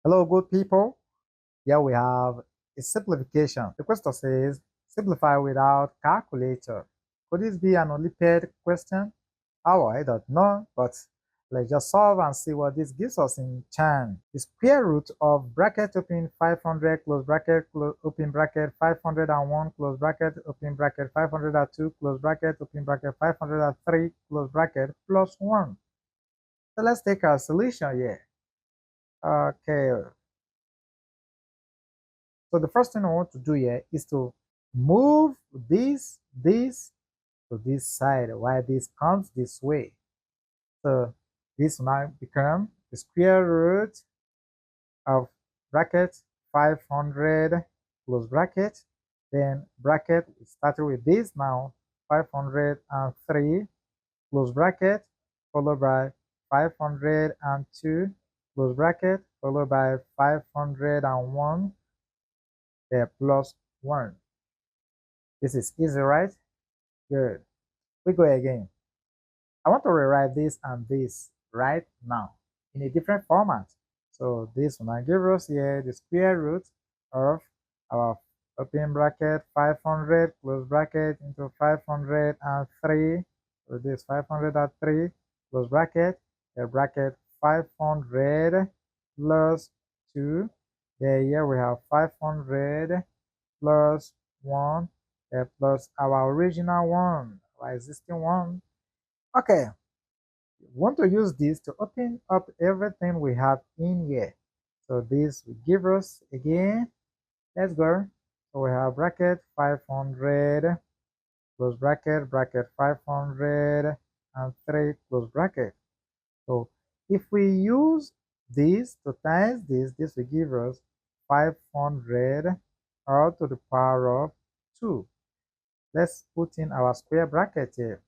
Hello, good people. Here we have a simplification. The question says, simplify without calculator. Could this be an Olympiad question? Oh, I don't know, but let's just solve and see what this gives us in turn. The square root of bracket open 500 close bracket open bracket 501 close bracket open bracket 502 close bracket open bracket 503 close bracket plus 1. So let's take our solution here. Okay, so the first thing I want to do here is to move this to this side while this comes this way. So this will now become the square root of bracket 500 close bracket. Then bracket starting with this now 503 close bracket followed by 502 close bracket followed by 501 plus 1. This is easy, right? Good. We go again. I want to rewrite this and this right now in a different format. So this will now give us here the square root of our open bracket 500 close bracket into 503. So this 503 close bracket, the bracket 500 plus 2. There here we have 500 plus 1 plus our original one, our existing one. Okay, we want to use this to open up everything we have in here. So this will give us again, let's go. So we have bracket 500 close bracket, bracket 500 and 3 close bracket. So if we use this to times this will give us 500 all to the power of 2. Let's put in our square bracket here.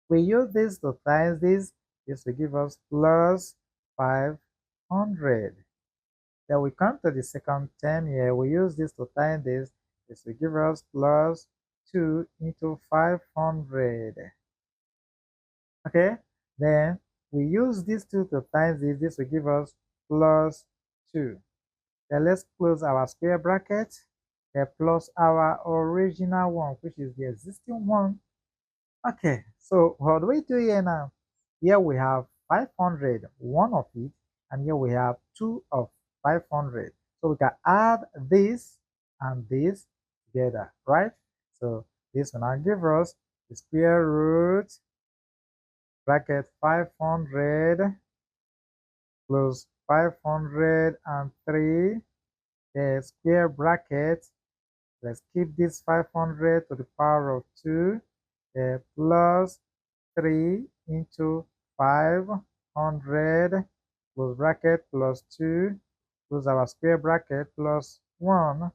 We use this to times this will give us plus 500. Then we come to the second term here, we use this to times this will give us plus 2 into 500. Okay, then we use this 2 to times this will give us plus 2. Then let's close our square bracket, plus our original one, which is the existing one. Okay, so what do we do here now? Here we have 500, one of it, and here we have 2 of 500. So we can add this and this together, right? So this will now give us the square root bracket 500 plus 503, the square bracket. Let's keep this 500 to the power of 2, plus 3 into 500 close bracket plus 2 close our square bracket plus 1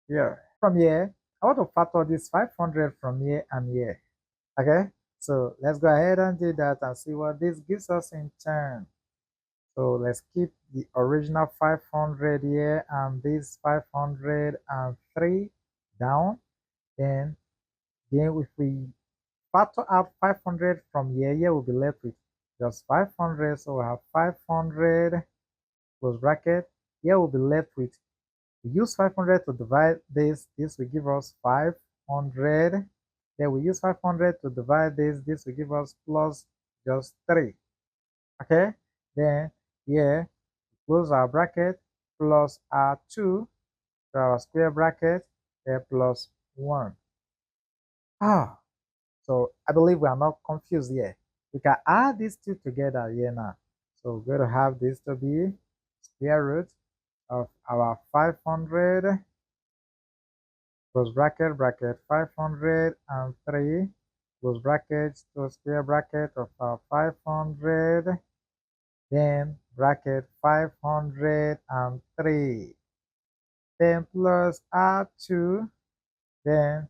here. From here, I want to factor this 500 from here and here. Okay, so let's go ahead and do that and see what this gives us in turn. So let's keep the original 500 here and this 503 down. Then if we factor out 500 from here, we'll be left with just 500. So we have 500 close bracket. Here we'll be left with, we use 500 to divide this will give us 500. Then we use 500 to divide this will give us plus just 3. Okay, then here close our bracket plus our 2 to our square bracket, then plus 1. So I believe we are not confused here. We can add these two together here now. So we're going to have this to be square root of our 500 close bracket, bracket 503 close bracket to square bracket of our 500, then bracket 503, then plus R2, then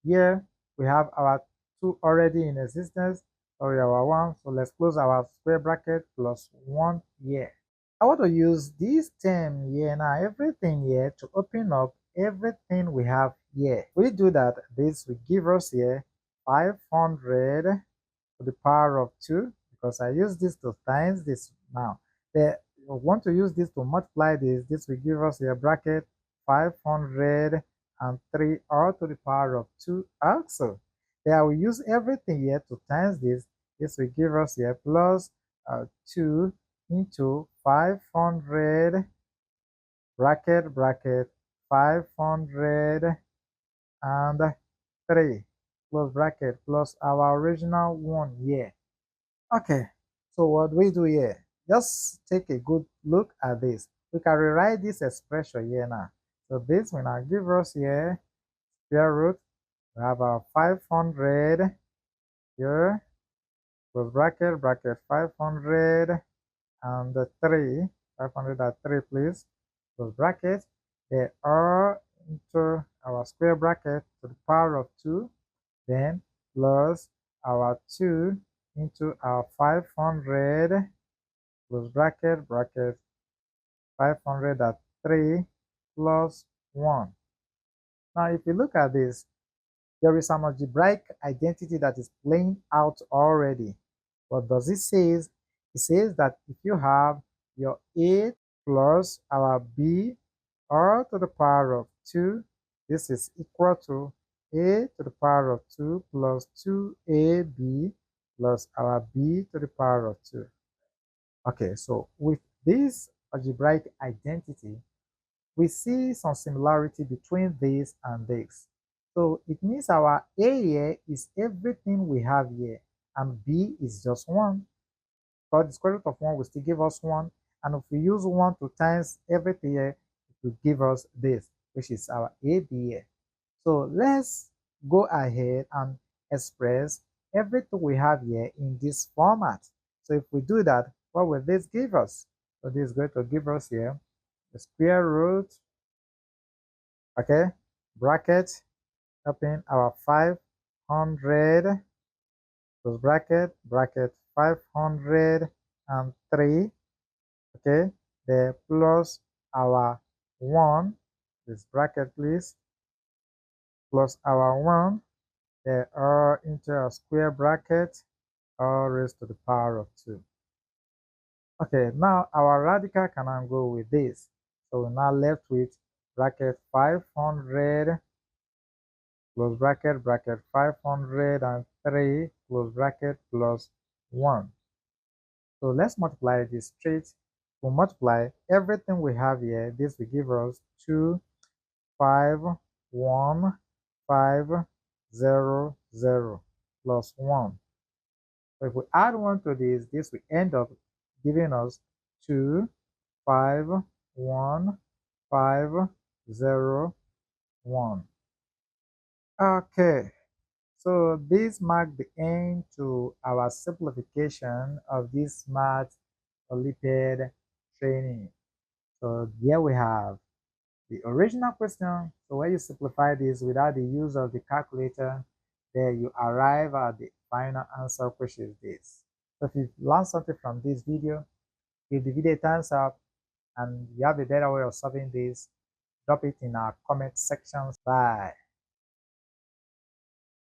here we have our 2 already in existence, sorry, our 1. So let's close our square bracket plus 1 here. I want to use this term here now, everything here, to open up everything we have here. We do that, this will give us here 500 to the power of 2, because I use this to times this now. The we want to use this to multiply this. This will give us a bracket 503 all to the power of 2 also. Then I will use everything here to times this. This will give us here plus 2 into 500 bracket 503 close bracket plus our original one here. Okay, so what we do here, just take a good look at this. We can rewrite this expression here now. So this will now give us here square root. We have our 500 here, close bracket 500 and 3, 503 please, close bracket. They are into our square bracket to the power of 2, then plus our 2 into our 500 close bracket 503 plus 1. Now if you look at this, there is an algebraic identity that is playing out already. What does it say? It says that if you have your A plus our B all to the power of 2, this is equal to A to the power of 2 plus 2AB plus our B to the power of 2. Okay, so with this algebraic identity, we see some similarity between this and this. So it means our A here is everything we have here, and B is just 1. But the square root of 1 will still give us 1. And if we use 1 to times everything here, it will give us this, which is our AB here. So let's go ahead and express everything we have here in this format. So if we do that, what will this give us? So this is going to give us here the square root, okay, bracket, open our 500, close bracket 503, okay, the plus our 1, this bracket please, plus our 1, they are into a square bracket, all raised to the power of 2. Okay, now our radical can now go with this. So we're now left with bracket 500 close bracket 503 close bracket plus 1. So let's multiply this straight. We'll multiply everything we have here. This will give us 2, 5, 1, 5, 0, 0 plus 1. So if we add 1 to this, this will end up giving us 2, 5, 1, 5, 0, 1. Okay, so this marks the end to our simplification of this smart Olympiad training. So here we have the original question. So when you simplify this without the use of the calculator, then you arrive at the final answer, which is this. So if you learned something from this video, give the video a thumbs up, and you have a better way of solving this, drop it in our comment sections. Bye.